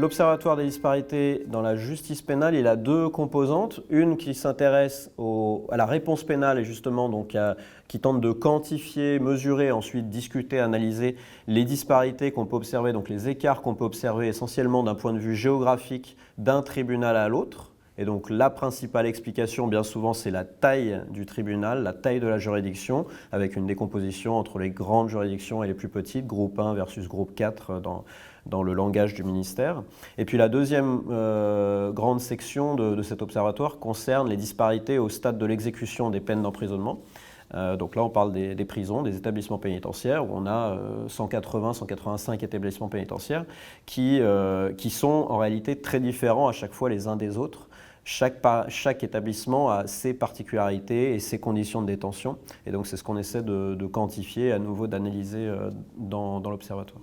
l'Observatoire des disparités dans la justice pénale, il a deux composantes. Une qui s'intéresse à la réponse pénale et justement donc qui tente de quantifier, mesurer, ensuite discuter, analyser les disparités qu'on peut observer, donc les écarts qu'on peut observer essentiellement d'un point de vue géographique d'un tribunal à l'autre. Et donc la principale explication, bien souvent, c'est la taille du tribunal, la taille de la juridiction, avec une décomposition entre les grandes juridictions et les plus petites, groupe 1 versus groupe 4 dans le langage du ministère. Et puis la deuxième grande section de cet observatoire concerne les disparités au stade de l'exécution des peines d'emprisonnement. Donc là, on parle des prisons, des établissements pénitentiaires, où on a 180-185 établissements pénitentiaires qui sont en réalité très différents à chaque fois les uns des autres. Chaque établissement a ses particularités et ses conditions de détention. Et donc, c'est ce qu'on essaie de quantifier, à nouveau d'analyser dans l'observatoire.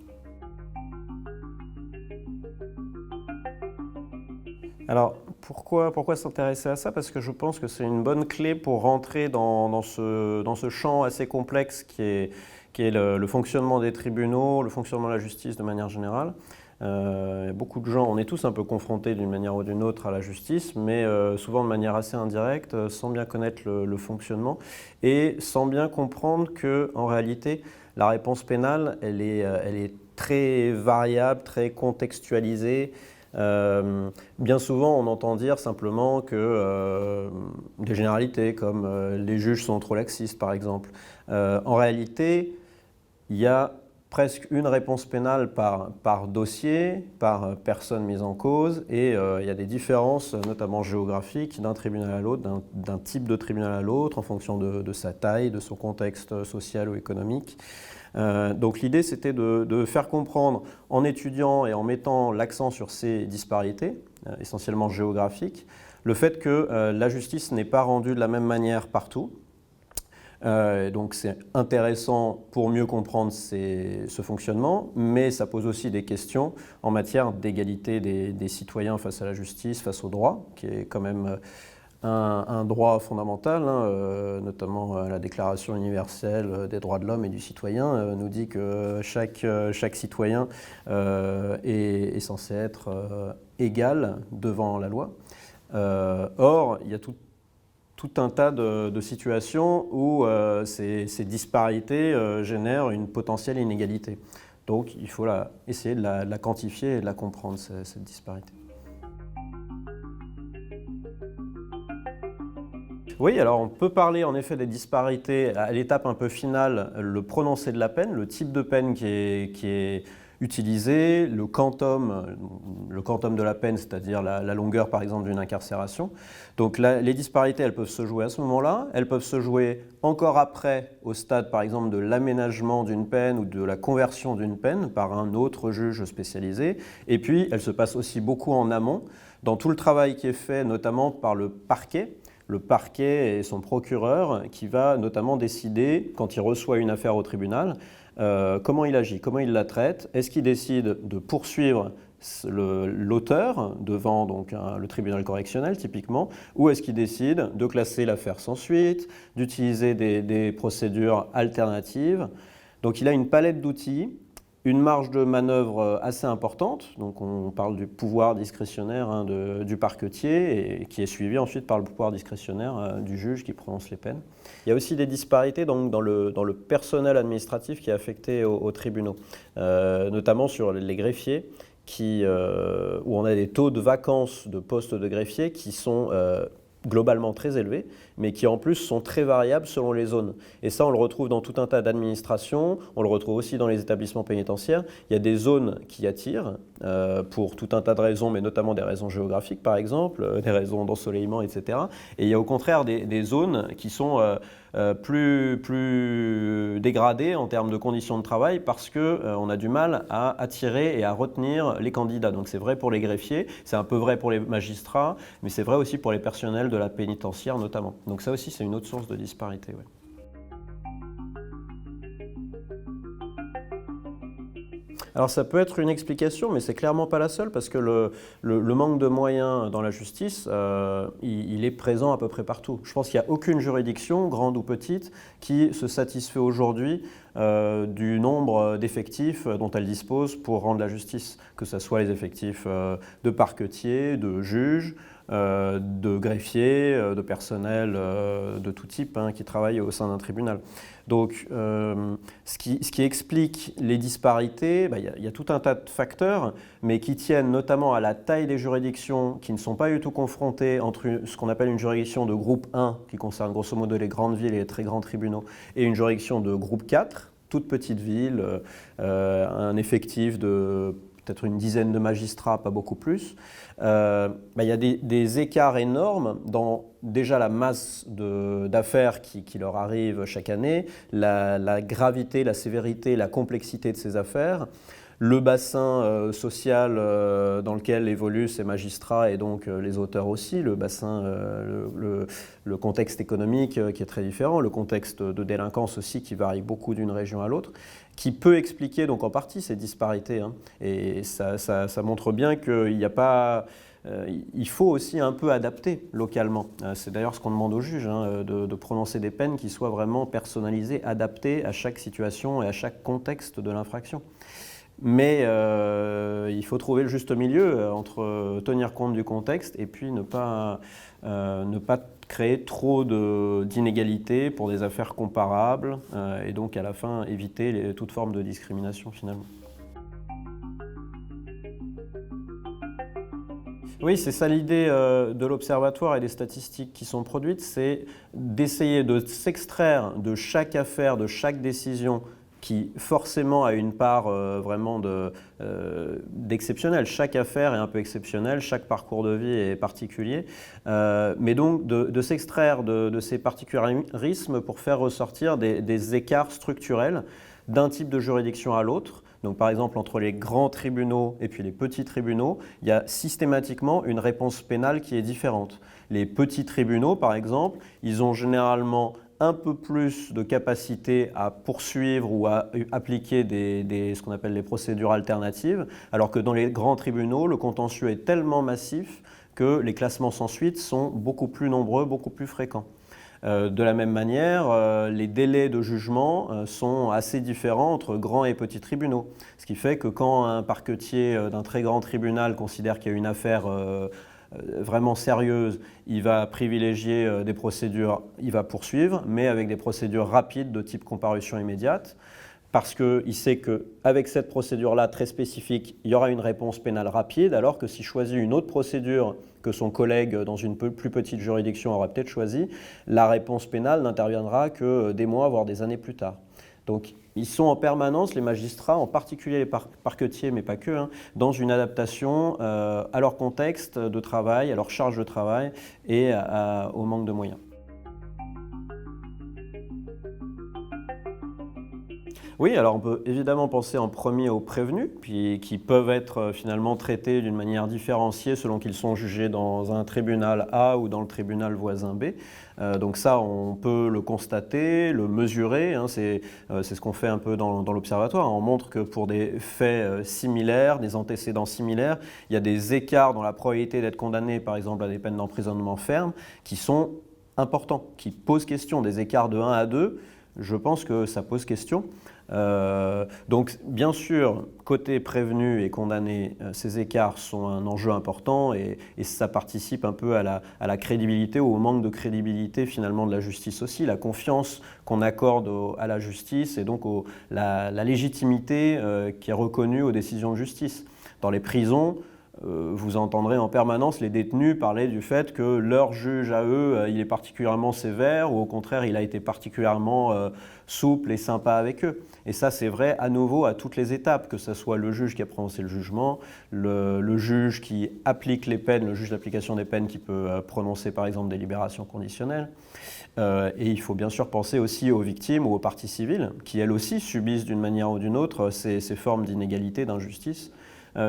Alors, pourquoi s'intéresser à ça? Parce que je pense que c'est une bonne clé pour rentrer dans ce champ assez complexe qui est le fonctionnement des tribunaux, le fonctionnement de la justice de manière générale. Beaucoup de gens, on est tous un peu confrontés d'une manière ou d'une autre à la justice, mais souvent de manière assez indirecte, sans bien connaître le fonctionnement et sans bien comprendre qu'en réalité, la réponse pénale, elle est très variable, très contextualisée. Bien souvent, on entend dire simplement que des généralités comme les juges sont trop laxistes, par exemple. En réalité, il y a presque une réponse pénale par dossier, par personne mise en cause, et il y a des différences, notamment géographiques, d'un tribunal à l'autre, d'un type de tribunal à l'autre, en fonction de sa taille, de son contexte social ou économique. Donc l'idée, c'était de faire comprendre, en étudiant et en mettant l'accent sur ces disparités, essentiellement géographiques, le fait que la justice n'est pas rendue de la même manière partout. Donc c'est intéressant pour mieux comprendre ce fonctionnement, mais ça pose aussi des questions en matière d'égalité des citoyens face à la justice, face au droit, qui est quand même un droit fondamental, notamment la Déclaration universelle des droits de l'homme et du citoyen nous dit que chaque citoyen est censé être égal devant la loi. Or, il y a tout un tas de situations où ces disparités génèrent une potentielle inégalité. Donc il faut essayer de la quantifier et de la comprendre, cette disparité. Oui, alors on peut parler en effet des disparités à l'étape un peu finale, le prononcé de la peine, le type de peine qui est utilisé, le quantum de la peine, c'est-à-dire la longueur par exemple d'une incarcération. Donc les disparités, elles peuvent se jouer à ce moment-là, elles peuvent se jouer encore après, au stade par exemple de l'aménagement d'une peine ou de la conversion d'une peine par un autre juge spécialisé. Et puis, elles se passent aussi beaucoup en amont, dans tout le travail qui est fait notamment par le parquet. Le parquet et son procureur qui va notamment décider, quand il reçoit une affaire au tribunal, comment il agit, comment il la traite. Est-ce qu'il décide de poursuivre l'auteur devant donc, le tribunal correctionnel typiquement, ou est-ce qu'il décide de classer l'affaire sans suite, d'utiliser des procédures alternatives. Donc il a une palette d'outils, une marge de manœuvre assez importante, donc on parle du pouvoir discrétionnaire du parquetier et qui est suivi ensuite par le pouvoir discrétionnaire du juge qui prononce les peines. Il y a aussi des disparités donc, dans le personnel administratif qui est affecté aux tribunaux, notamment sur les greffiers où on a des taux de vacances de postes de greffiers qui sont globalement très élevés, mais qui en plus sont très variables selon les zones. Et ça, on le retrouve dans tout un tas d'administrations, on le retrouve aussi dans les établissements pénitentiaires. Il y a des zones qui attirent pour tout un tas de raisons, mais notamment des raisons géographiques par exemple, des raisons d'ensoleillement, etc. Et il y a au contraire des zones qui sont plus dégradées en termes de conditions de travail parce qu'on a du mal à attirer et à retenir les candidats. Donc c'est vrai pour les greffiers, c'est un peu vrai pour les magistrats, mais c'est vrai aussi pour les personnels de la pénitentiaire notamment. Donc ça aussi, c'est une autre source de disparité. Ouais. Alors ça peut être une explication, mais c'est clairement pas la seule parce que le manque de moyens dans la justice, il est présent à peu près partout. Je pense qu'il n'y a aucune juridiction, grande ou petite, qui se satisfait aujourd'hui du nombre d'effectifs dont elle dispose pour rendre la justice, que ce soit les effectifs de parquetiers, de juges, de greffiers, de personnel de tout type qui travaillent au sein d'un tribunal. Donc, ce qui explique les disparités, il y a tout un tas de facteurs, mais qui tiennent notamment à la taille des juridictions qui ne sont pas du tout confrontées entre ce qu'on appelle une juridiction de groupe 1, qui concerne grosso modo les grandes villes et les très grands tribunaux, et une juridiction de groupe 4, toute petite ville, un effectif de peut-être une dizaine de magistrats, pas beaucoup plus. Il y a des écarts énormes dans déjà la masse d'affaires qui leur arrivent chaque année, la gravité, la sévérité, la complexité de ces affaires, le bassin social dans lequel évoluent ces magistrats et donc les auteurs aussi, le bassin, le contexte économique qui est très différent, le contexte de délinquance aussi qui varie beaucoup d'une région à l'autre, qui peut expliquer donc en partie ces disparités. Et ça montre bien qu'il n'y a pas... il faut aussi un peu adapter localement. C'est d'ailleurs ce qu'on demande aux juges, de prononcer des peines qui soient vraiment personnalisées, adaptées à chaque situation et à chaque contexte de l'infraction. Mais il faut trouver le juste milieu entre tenir compte du contexte et puis ne pas créer trop d'inégalités pour des affaires comparables et donc à la fin éviter toute forme de discrimination finalement. Oui, c'est ça l'idée de l'Observatoire et des statistiques qui sont produites, c'est d'essayer de s'extraire de chaque affaire, de chaque décision qui forcément a une part vraiment d'exceptionnel. Chaque affaire est un peu exceptionnelle, chaque parcours de vie est particulier, mais donc de s'extraire de ces particularismes pour faire ressortir des écarts structurels d'un type de juridiction à l'autre. Donc par exemple, entre les grands tribunaux et puis les petits tribunaux, il y a systématiquement une réponse pénale qui est différente. Les petits tribunaux, par exemple, ils ont généralement un peu plus de capacité à poursuivre ou à appliquer ce qu'on appelle les procédures alternatives, alors que dans les grands tribunaux, le contentieux est tellement massif que les classements sans suite sont beaucoup plus nombreux, beaucoup plus fréquents. De la même manière, les délais de jugement sont assez différents entre grands et petits tribunaux. Ce qui fait que quand un parquetier d'un très grand tribunal considère qu'il y a une affaire vraiment sérieuse, il va privilégier des procédures, il va poursuivre, mais avec des procédures rapides de type comparution immédiate, parce qu'il sait qu'avec cette procédure-là très spécifique, il y aura une réponse pénale rapide, alors que s'il choisit une autre procédure que son collègue dans une plus petite juridiction aura peut-être choisi, la réponse pénale n'interviendra que des mois, voire des années plus tard. Donc ils sont en permanence, les magistrats, en particulier les parquetiers, mais pas que, dans une adaptation à leur contexte de travail, à leur charge de travail et au manque de moyens. Oui, alors on peut évidemment penser en premier aux prévenus, puis qui peuvent être finalement traités d'une manière différenciée selon qu'ils sont jugés dans un tribunal A ou dans le tribunal voisin B. Donc ça, on peut le constater, le mesurer, c'est ce qu'on fait un peu dans l'Observatoire. On montre que pour des faits similaires, des antécédents similaires, il y a des écarts dans la probabilité d'être condamné, par exemple, à des peines d'emprisonnement ferme, qui sont importants, qui posent question. Des écarts de 1 à 2, je pense que ça pose question. Donc bien sûr, côté prévenu et condamné, ces écarts sont un enjeu important et ça participe un peu à la crédibilité ou au manque de crédibilité finalement de la justice aussi, la confiance qu'on accorde à la justice et donc la légitimité qui est reconnue aux décisions de justice. Dans les prisons, vous entendrez en permanence les détenus parler du fait que leur juge à eux, il est particulièrement sévère ou au contraire, il a été particulièrement souple et sympa avec eux. Et ça, c'est vrai à nouveau à toutes les étapes, que ce soit le juge qui a prononcé le jugement, le juge qui applique les peines, le juge d'application des peines qui peut prononcer par exemple des libérations conditionnelles. Et il faut bien sûr penser aussi aux victimes ou aux parties civiles, qui elles aussi subissent d'une manière ou d'une autre ces formes d'inégalité, d'injustice.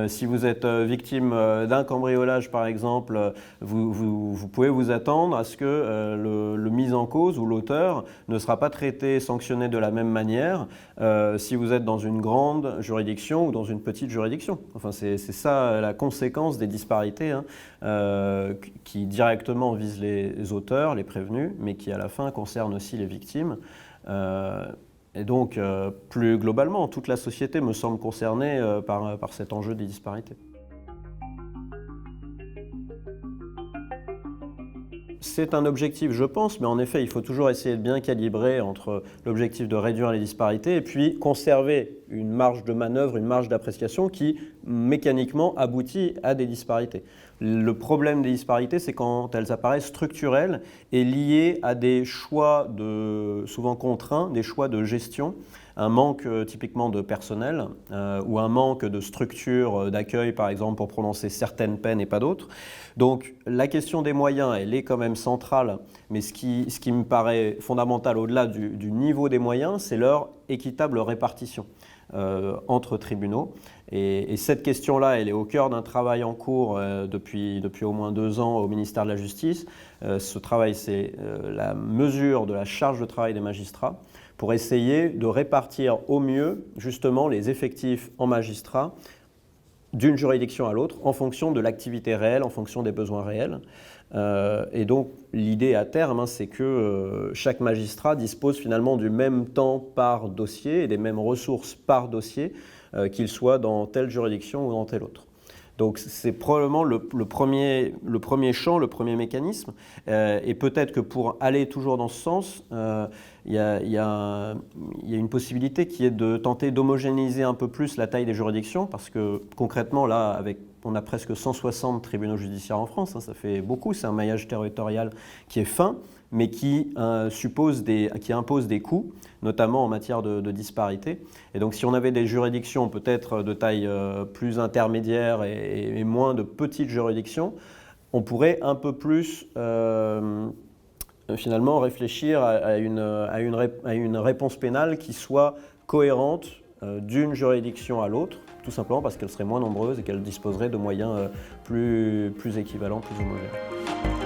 Si vous êtes victime d'un cambriolage, par exemple, vous pouvez vous attendre à ce que le mis en cause ou l'auteur ne sera pas traité, sanctionné de la même manière si vous êtes dans une grande juridiction ou dans une petite juridiction. Enfin, c'est ça la conséquence des disparités qui directement visent les auteurs, les prévenus, mais qui à la fin concernent aussi les victimes. Et donc, plus globalement, toute la société me semble concernée par cet enjeu des disparités. C'est un objectif, je pense, mais en effet, il faut toujours essayer de bien calibrer entre l'objectif de réduire les disparités et puis conserver une marge de manœuvre, une marge d'appréciation qui, mécaniquement, aboutit à des disparités. Le problème des disparités, c'est quand elles apparaissent structurelles et liées à des choix souvent contraints, des choix de gestion, un manque typiquement de personnel ou un manque de structure d'accueil, par exemple, pour prononcer certaines peines et pas d'autres. Donc la question des moyens, elle est quand même centrale, mais ce qui me paraît fondamental au-delà du niveau des moyens, c'est leur équitable répartition entre tribunaux. Et cette question-là, elle est au cœur d'un travail en cours depuis au moins 2 ans au ministère de la Justice. Ce travail, c'est la mesure de la charge de travail des magistrats pour essayer de répartir au mieux justement les effectifs en magistrats d'une juridiction à l'autre en fonction de l'activité réelle, en fonction des besoins réels. Et donc l'idée à terme, c'est que chaque magistrat dispose finalement du même temps par dossier et des mêmes ressources par dossier, qu'il soit dans telle juridiction ou dans telle autre. Donc c'est probablement le premier champ, le premier mécanisme. Et peut-être que pour aller toujours dans ce sens, il y a une possibilité qui est de tenter d'homogénéiser un peu plus la taille des juridictions, parce que concrètement, là, on a presque 160 tribunaux judiciaires en France, ça fait beaucoup, c'est un maillage territorial qui est fin, mais qui impose des coûts, notamment en matière de disparité. Et donc si on avait des juridictions peut-être de taille plus intermédiaire et moins de petites juridictions, on pourrait un peu plus finalement réfléchir à une réponse pénale qui soit cohérente d'une juridiction à l'autre, tout simplement parce qu'elle serait moins nombreuse et qu'elle disposerait de moyens plus équivalents, plus homogènes.